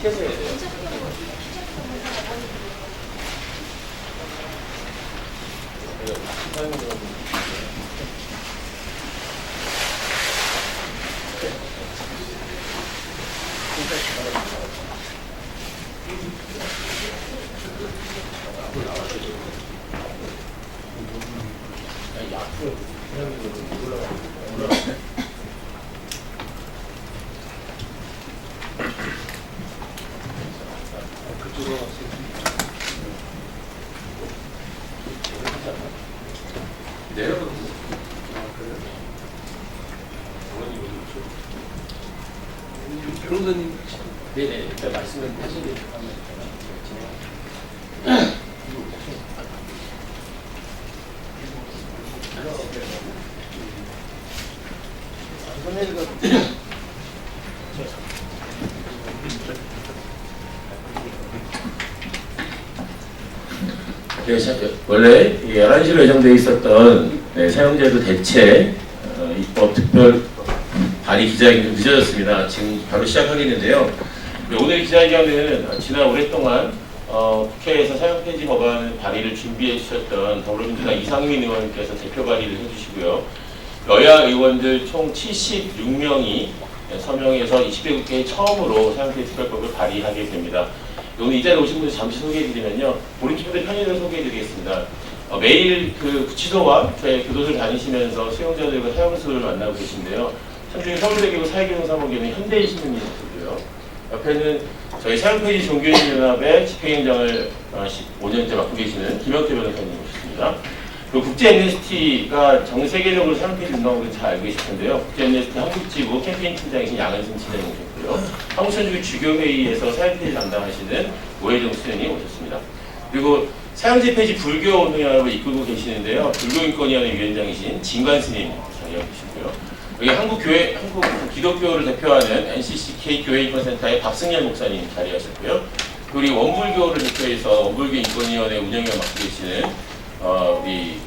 시켜서 해야 돼요. 변호사님, 네네, 일단 말씀을 하시는 원래 11시로 예정되어 있었던 사용제도 대체 입법 특별 발의 기자회견이 좀 늦어졌습니다. 지금 바로 시작하겠는데요. 오늘 기자회견은 지난 오랫동안 국회에서 사용 폐지 법안 발의를 준비해 주셨던 더불어민주당 이상민 의원께서 대표 발의를 해주시고요. 여야 의원들 총 76명이 서명해서 20대 국회에 처음으로 사용 폐지 특별법을 발의하게 됩니다. 오늘 이 자리에 오신 분들 잠시 소개해드리면요. 본인분들 편의를 소개해드리겠습니다. 매일 그 구치소와 저희 교도소를 다니시면서 수용자들과 사형수를 만나고 계신데요. 천주교 서울대교구 사회교정사무교는 현대인 신부님이시고요. 옆에는 저희 사형폐지 종교인연합의 집행위원장을 15년째 맡고 계시는 김영태 변호사님 모셨습니다. 그리고 국제 MNST가 전 세계적으로 사형폐지 운동을 잘 알고 계실 텐데요. 국제 MNST 한국지부 캠페인 팀장이신 양은승 팀장님 모셨고요. 한국천주교 주교회의에서 사형폐지 담당하시는 오혜정 수련님 오셨습니다. 그리고 사형제 폐지 불교운동연합을 이끌고 계시는데요. 불교인권위원회 위원장이신 진관스님 자리하시고요. 여기 한국 기독교를 대표하는 NCCK 교회인권센터의 박승열 목사님 자리하셨고요. 그리고 원불교를 대표해서 원불교 인권위원회 운영을 맡고 계시는 우리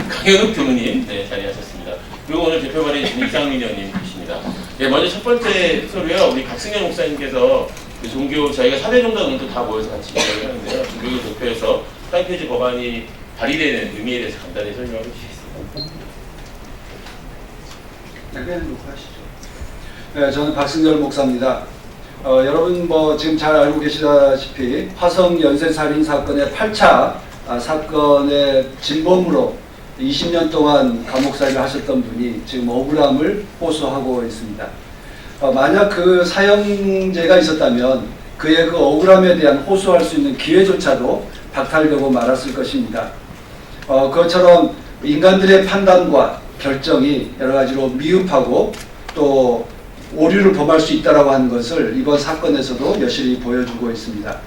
강현욱 교무님 자리하셨습니다. 그리고 오늘 대표 발의해주신 이상민 의원님 계십니다. 먼저 첫 번째 소리요. 우리 박승열 목사님께서 그 종교 저희가 4대 종단 오늘도 다 모여서 같이 이야기를 하는데요. 종교를 대표해서 사형폐지 법안이 발의되는 의미에 대해서 간단히 설명해 주시겠습니다. 네, 저는 박승열 목사입니다. 여러분 지금 잘 알고 계시다시피 화성 연쇄살인 사건의 8차 사건의 진범으로 20년 동안 감옥살이를 하셨던 분이 지금 억울함을 호소하고 있습니다. 만약 그 사형제가 있었다면 그의 그 억울함에 대한 호소할 수 있는 기회조차도 박탈되고 말았을 것입니다. 그것처럼 인간들의 판단과 결정이 여러 가지로 미흡하고 또 오류를 범할 수 있다고 하는 것을 이번 사건에서도 여실히 보여주고 있습니다.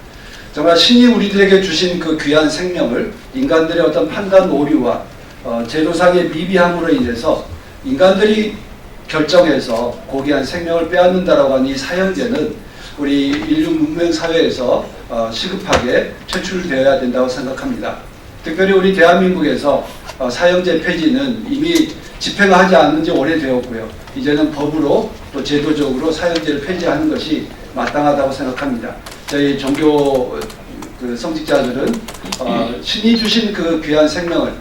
정말 신이 우리들에게 주신 그 귀한 생명을 인간들의 어떤 판단 오류와 제도상의 미비함으로 인해서 인간들이 결정해서 고귀한 생명을 빼앗는다라고 하는 이 사형제는 우리 인류 문명 사회에서 시급하게 퇴출되어야 된다고 생각합니다. 특별히 우리 대한민국에서 사형제 폐지는 이미 집행하지 않은 지 오래되었고요. 이제는 법으로 또 제도적으로 사형제를 폐지하는 것이 마땅하다고 생각합니다. 저희 종교 성직자들은 신이 주신 그 귀한 생명을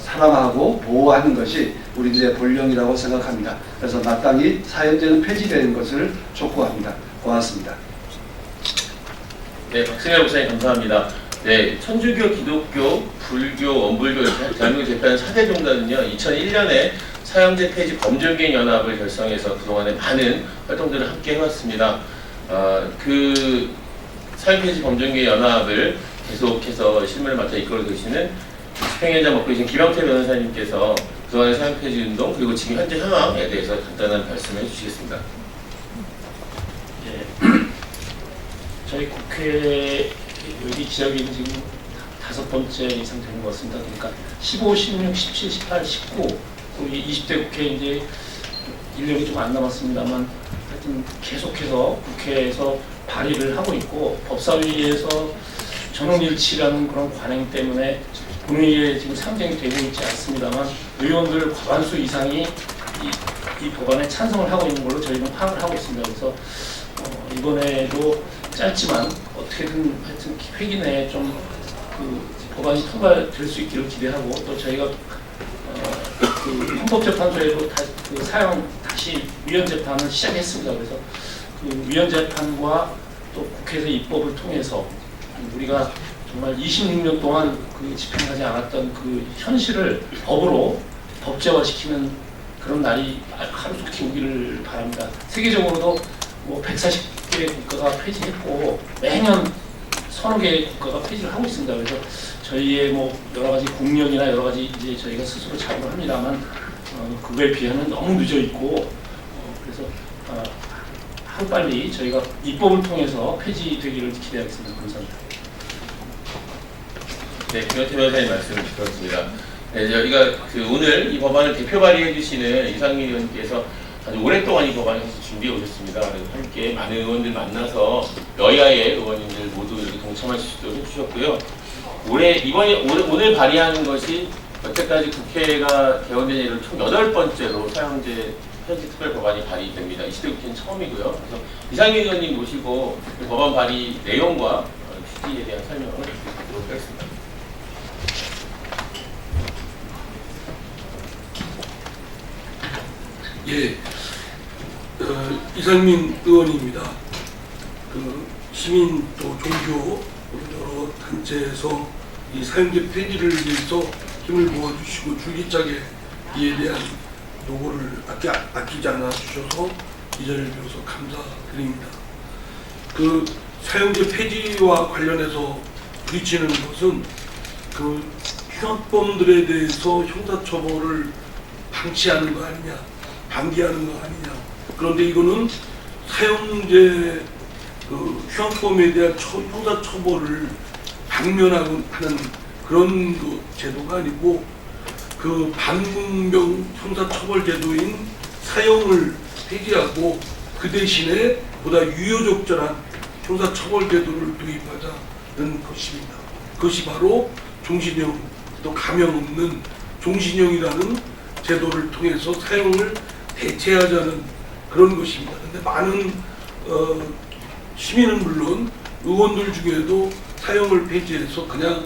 사랑하고 보호하는 것이 우리들의 본령이라고 생각합니다. 그래서 마땅히 사형제는 폐지되는 것을 촉구합니다. 고맙습니다. 네, 박승열 목사님 감사합니다. 네, 천주교, 기독교, 불교, 원불교 대한민국 대표하는 4대 종단은요 2001년에 사형제 폐지 범죄개인 연합을 결성해서 그동안에 많은 활동들을 함께 해왔습니다. 그 사형 폐지 범죄개인 연합을 계속해서 실무를 맡아 이끌어 계시는 집행위원장 맡고 계신 김영태 변호사님께서 그동안의 사형 폐지 운동 그리고 지금 현재 상황에 대해서 간단한 말씀을 해주시겠습니다. 저희 국회 여기 지역이 지금 5번째 이상 되는 것 같습니다. 그러니까 15, 16, 17, 18, 19 우리 20대 국회 이제 1년이 좀 안 남았습니다만 하여튼 계속해서 국회에서 발의를 하고 있고 법사위에서 전원일치라는 그런 관행 때문에 본회의에 지금 상정이 되고 있지 않습니다만 의원들 과반수 이상이 이 법안에 찬성을 하고 있는 걸로 저희는 파악을 하고 있습니다. 그래서 이번에도 짧지만 어떻게든 하여튼 회기 내에 좀 법안이 통과될 수 있기를 기대하고, 또 저희가 헌법재판소에도 사형 다시 위헌 재판을 시작했습니다. 그래서 위헌 재판과 또 국회에서 입법을 통해서 우리가 정말 26년 동안 집행하지 않았던 현실을 법으로 법제화시키는 그런 날이 하루속히 오기를 바랍니다. 세계적으로도 140개 국가가 폐지했고 매년 서너 개의 국가가 폐지를 하고 있습니다. 그래서 저희의 여러 가지 공력이나 여러 가지 이제 저희가 스스로 자부를 합니다만 그거에 비하면 너무 늦어 있고, 그래서 하루빨리 저희가 입법을 통해서 폐지되기를 기대하겠습니다. 감사합니다. 네, 김현태 변호사님 말씀 들었습니다. 네, 저희가 오늘 이 법안을 대표 발의해 주시는 이상민 의원께서 아주 오랫동안 이 법안을 준비해 오셨습니다. 그래서 함께 많은 의원들 만나서 여야의 의원님들 모두 이렇게 동참하실 수 있도록 해주셨고요. 오늘 발의하는 것이 여태까지 국회가 개원된 이후로 총 8번째로 사형제 현지 특별 법안이 발의됩니다. 20대 국회는 처음이고요. 그래서 이상민 의원님 모시고 그 법안 발의 내용과 취지에 대한 설명을 드리도록 하겠습니다. 예, 이상민 의원입니다. 시민 또 종교 여러 단체에서 이 사형제 폐지를 위해서 힘을 모아주시고 줄기차게 이에 대한 노고를 아끼지 않아 주셔서 이 자리를 빌어서 감사드립니다. 사형제 폐지와 관련해서 부딪히는 것은 흉악범들에 대해서 형사처벌을 방치하는 거 아니냐, 방기하는 거 아니냐. 그런데 이거는 사형제 흉악범에 대한 형사처벌을 방면하고 하는 그런 제도가 아니고 반문명 형사처벌 제도인 사형을 폐지하고 그 대신에 보다 유효적절한 형사처벌 제도를 도입하자는 것입니다. 그것이 바로 종신형, 또 감형 없는 종신형이라는 제도를 통해서 사형을 대체하자는 그런 것입니다. 그런데 많은 시민은 물론 의원들 중에도 사형을 폐지해서 그냥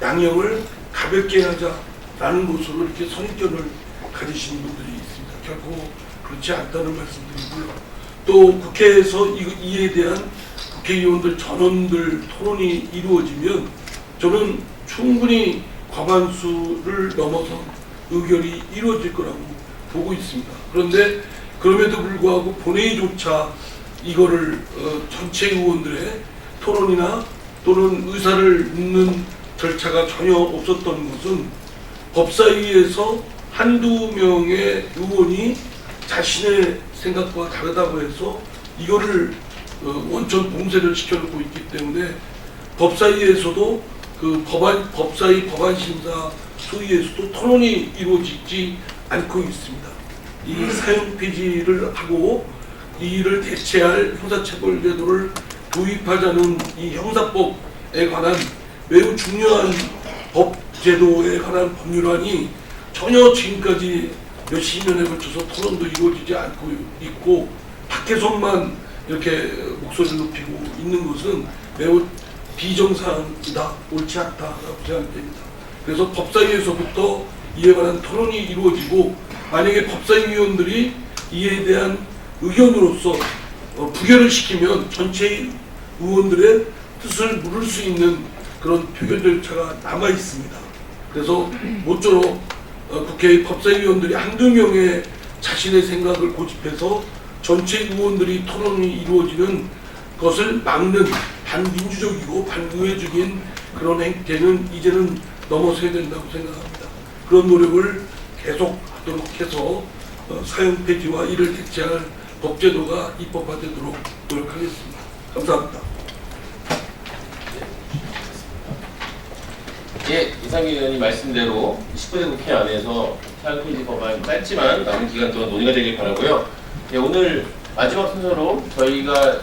양형을 가볍게 하자라는 것으로 이렇게 선입견을 가지시는 분들이 있습니다. 결코 그렇지 않다는 말씀드리고요. 또 국회에서 이에 대한 국회의원들 전원들 토론이 이루어지면 저는 충분히 과반수를 넘어선 의결이 이루어질 거라고 보고 있습니다. 그런데 그럼에도 불구하고 본회의조차 이거를 전체 의원들의 토론이나 또는 의사를 묻는 절차가 전혀 없었던 것은 법사위에서 한두 명의 의원이 자신의 생각과 다르다고 해서 이거를 원천 봉쇄를 시켜놓고 있기 때문에 법사위에서도 법사위 법안심사 소위에서도 토론이 이루어지지 않고 있습니다. 이 사형 폐지를 하고 이를 대체할 형사처벌 제도를 도입하자는 이 형사법에 관한 매우 중요한 법 제도에 관한 법률안이 전혀 지금까지 몇십 년에 걸쳐서 토론도 이루어지지 않고 있고 밖에서만 이렇게 목소리를 높이고 있는 것은 매우 비정상이다, 옳지 않다라고 생각됩니다. 그래서 법사위에서부터 이에 관한 토론이 이루어지고 만약에 법사위원들이 이에 대한 의견으로서 부결을 시키면 전체 의원들의 뜻을 물을 수 있는 그런 표결 절차가 남아 있습니다. 그래서 모쪼록 국회의 법사위원들이 한두 명의 자신의 생각을 고집해서 전체 의원들이 토론이 이루어지는 것을 막는 반민주적이고 반의회적인 그런 행태는 이제는 넘어서야 된다고 생각합니다. 그런 노력을 계속하도록 해서 사형 폐지와 이를 대체할 법제도가 입법화되도록 노력하겠습니다. 감사합니다. 예, 이상민 의원님 말씀대로 19대 국회 안에서 사형 폐지 법안 짧지만 남은 기간 동안 논의가 되길 바라고요. 예, 오늘 마지막 순서로 저희가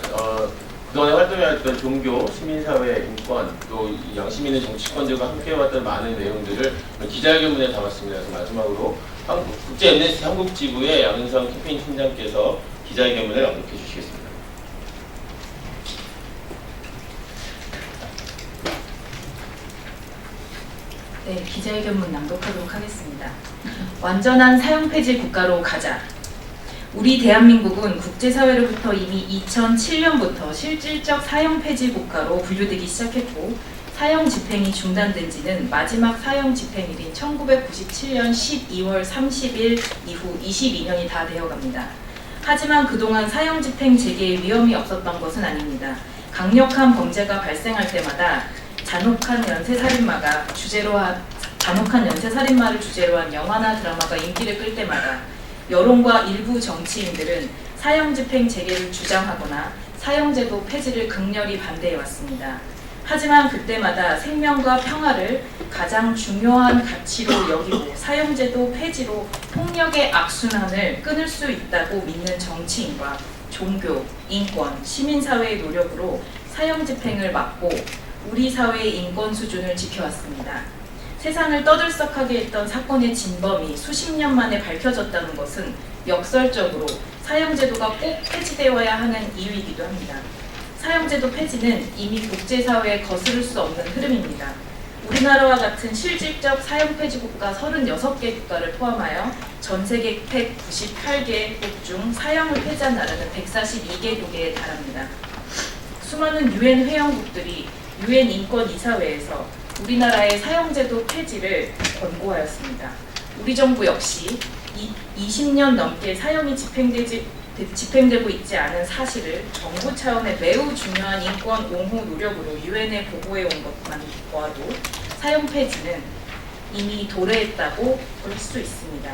그동안에 활동해왔던 종교, 시민사회, 인권, 또 양심 있는 정치권들과 함께해왔던 많은 내용들을 기자회견문에 담았습니다. 그래서 마지막으로 국제 엠네스티 한국지부의 양은성 캠페인 팀장께서 기자회견문을 언급해 주시겠습니다. 네, 기자회견문 낭독하도록 하겠습니다. 완전한 사형 폐지 국가로 가자. 우리 대한민국은 국제사회로부터 이미 2007년부터 실질적 사형 폐지 국가로 분류되기 시작했고, 사형 집행이 중단된 지는 마지막 사형 집행일인 1997년 12월 30일 이후 22년이 다 되어갑니다. 하지만 그동안 사형 집행 재개의 위험이 없었던 것은 아닙니다. 강력한 범죄가 발생할 때마다 잔혹한 연쇄살인마를 주제로 한 영화나 드라마가 인기를 끌 때마다 여론과 일부 정치인들은 사형 집행 재개를 주장하거나 사형제도 폐지를 극렬히 반대해왔습니다. 하지만 그때마다 생명과 평화를 가장 중요한 가치로 여기고 사형제도 폐지로 폭력의 악순환을 끊을 수 있다고 믿는 정치인과 종교, 인권, 시민사회의 노력으로 사형 집행을 막고 우리 사회의 인권 수준을 지켜왔습니다. 세상을 떠들썩하게 했던 사건의 진범이 수십 년 만에 밝혀졌다는 것은 역설적으로 사형제도가 꼭 폐지되어야 하는 이유이기도 합니다. 사형제도 폐지는 이미 국제사회에 거스를 수 없는 흐름입니다. 우리나라와 같은 실질적 사형 폐지 국가 36개 국가를 포함하여 전 세계 198개국 중 사형을 폐지한 나라는 142개국에 달합니다. 수많은 유엔 회원국들이 유엔 인권이사회에서 우리나라의 사형제도 폐지를 권고하였습니다. 우리 정부 역시 20년 넘게 사형이 집행되고 있지 않은 사실을 정부 차원의 매우 중요한 인권 옹호 노력으로 유엔에 보고해 온 것만 보아도 사형 폐지는 이미 도래했다고 볼 수 있습니다.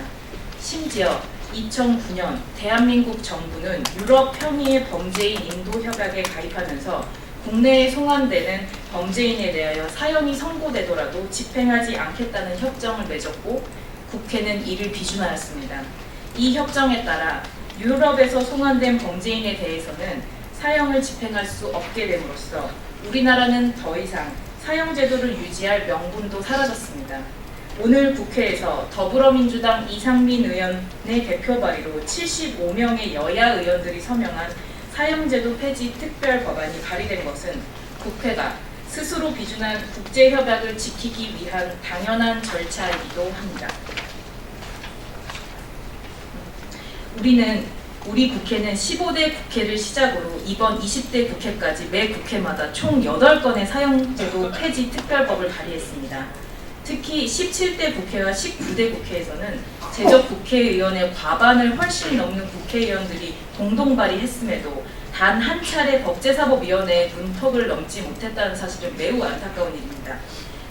심지어 2009년 대한민국 정부는 유럽 평의의 범죄인 인도 협약에 가입하면서 국내에 송환되는 범죄인에 대하여 사형이 선고되더라도 집행하지 않겠다는 협정을 맺었고 국회는 이를 비준하였습니다. 이 협정에 따라 유럽에서 송환된 범죄인에 대해서는 사형을 집행할 수 없게 됨으로써 우리나라는 더 이상 사형제도를 유지할 명분도 사라졌습니다. 오늘 국회에서 더불어민주당 이상민 의원의 대표 발의로 75명의 여야 의원들이 서명한 사형제도 폐지 특별 법안이 발의된 것은 국회가 스스로 비준한 국제협약을 지키기 위한 당연한 절차이기도 합니다. 우리 국회는 15대 국회를 시작으로 이번 20대 국회까지 매 국회마다 총 8건의 사형제도 폐지 특별법을 발의했습니다. 특히 17대 국회와 19대 국회에서는 제적 국회의원의 과반을 훨씬 넘는 국회의원들이 공동 발의했음에도 단 한 차례 법제사법위원회의 문턱을 넘지 못했다는 사실은 매우 안타까운 일입니다.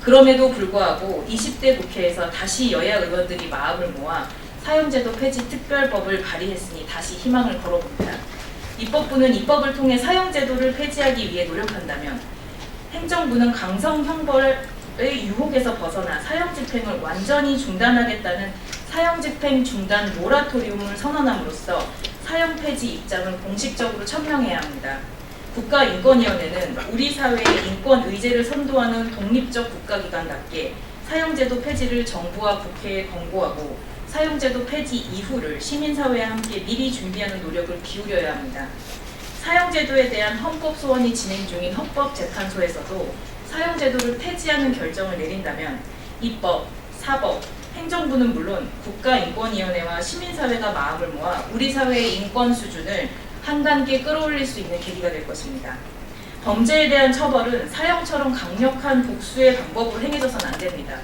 그럼에도 불구하고 20대 국회에서 다시 여야 의원들이 마음을 모아 사형제도 폐지 특별법을 발의했으니 다시 희망을 걸어봅니다. 입법부는 입법을 통해 사형제도를 폐지하기 위해 노력한다면 행정부는 강성 형벌의 유혹에서 벗어나 사형 집행을 완전히 중단하겠다는 사형 집행 중단 모라토리움을 선언함으로써 사형 폐지 입장을 공식적으로 천명해야 합니다. 국가인권위원회는 우리 사회의 인권 의제를 선도하는 독립적 국가기관답게 사형제도 폐지를 정부와 국회에 권고하고 사형제도 폐지 이후를 시민사회와 함께 미리 준비하는 노력을 기울여야 합니다. 사형제도에 대한 헌법 소원이 진행 중인 헌법재판소에서도 사형제도를 폐지하는 결정을 내린다면 입법, 사법, 행정부는 물론 국가인권위원회와 시민사회가 마음을 모아 우리 사회의 인권 수준을 한 단계 끌어올릴 수 있는 계기가 될 것입니다. 범죄에 대한 처벌은 사형처럼 강력한 복수의 방법으로 행해져서는 안 됩니다.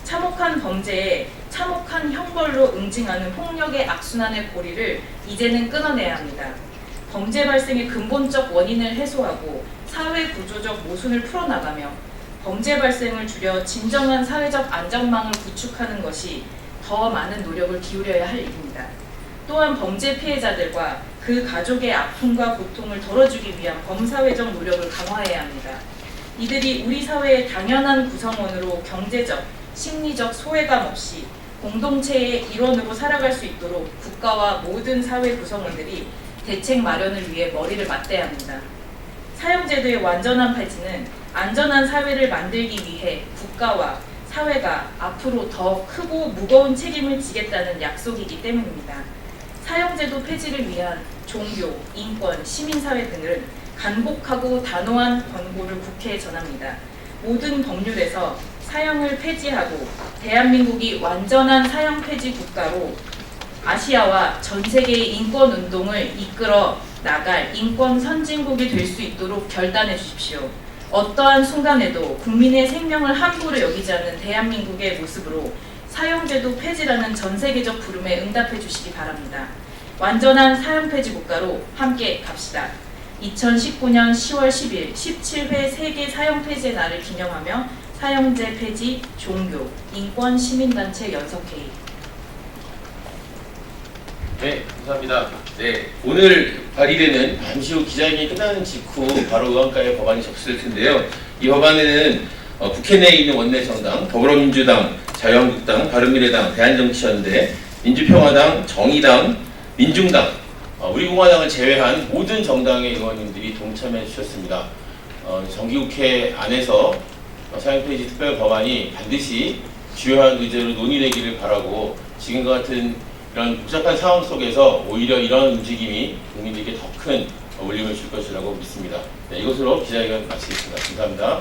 참혹한 범죄에 참혹한 형벌로 응징하는 폭력의 악순환의 고리를 이제는 끊어내야 합니다. 범죄 발생의 근본적 원인을 해소하고 사회 구조적 모순을 풀어나가며 범죄 발생을 줄여 진정한 사회적 안전망을 구축하는 것이 더 많은 노력을 기울여야 할 일입니다. 또한 범죄 피해자들과 그 가족의 아픔과 고통을 덜어주기 위한 범사회적 노력을 강화해야 합니다. 이들이 우리 사회의 당연한 구성원으로 경제적, 심리적 소외감 없이 공동체의 일원으로 살아갈 수 있도록 국가와 모든 사회 구성원들이 대책 마련을 위해 머리를 맞대야 합니다. 사형제도의 완전한 폐지는 안전한 사회를 만들기 위해 국가와 사회가 앞으로 더 크고 무거운 책임을 지겠다는 약속이기 때문입니다. 사형제도 폐지를 위한 종교, 인권, 시민사회 등은 간곡하고 단호한 권고를 국회에 전합니다. 모든 법률에서 사형을 폐지하고 대한민국이 완전한 사형 폐지 국가로 아시아와 전 세계의 인권 운동을 이끌어 나갈 인권 선진국이 될 수 있도록 결단해 주십시오. 어떠한 순간에도 국민의 생명을 함부로 여기지 않는 대한민국의 모습으로 사형제도 폐지라는 전 세계적 부름에 응답해 주시기 바랍니다. 완전한 사형 폐지 국가로 함께 갑시다. 2019년 10월 10일 17회 세계 사형 폐지의 날을 기념하며 사형제 폐지, 종교, 인권 시민단체 연석회의. 네, 감사합니다. 네, 오늘 발의되는 잠시 후 기자회견이 끝나는 직후 바로 의원가에 법안이 접수될 텐데요. 이 법안에는 국회 내에 있는 원내정당, 더불어민주당, 자유한국당, 바른미래당, 대한정치연대, 민주평화당, 정의당, 민중당, 우리공화당을 제외한 모든 정당의 의원님들이 동참해 주셨습니다. 정기국회 안에서 사형폐지 특별 법안이 반드시 주요한 의제로 논의되기를 바라고 지금과 같은 이런 복잡한 상황 속에서 오히려 이런 움직임이 국민들에게 더 큰 울림을 줄 것이라고 믿습니다. 네, 이것으로 기자회견 마치겠습니다. 감사합니다.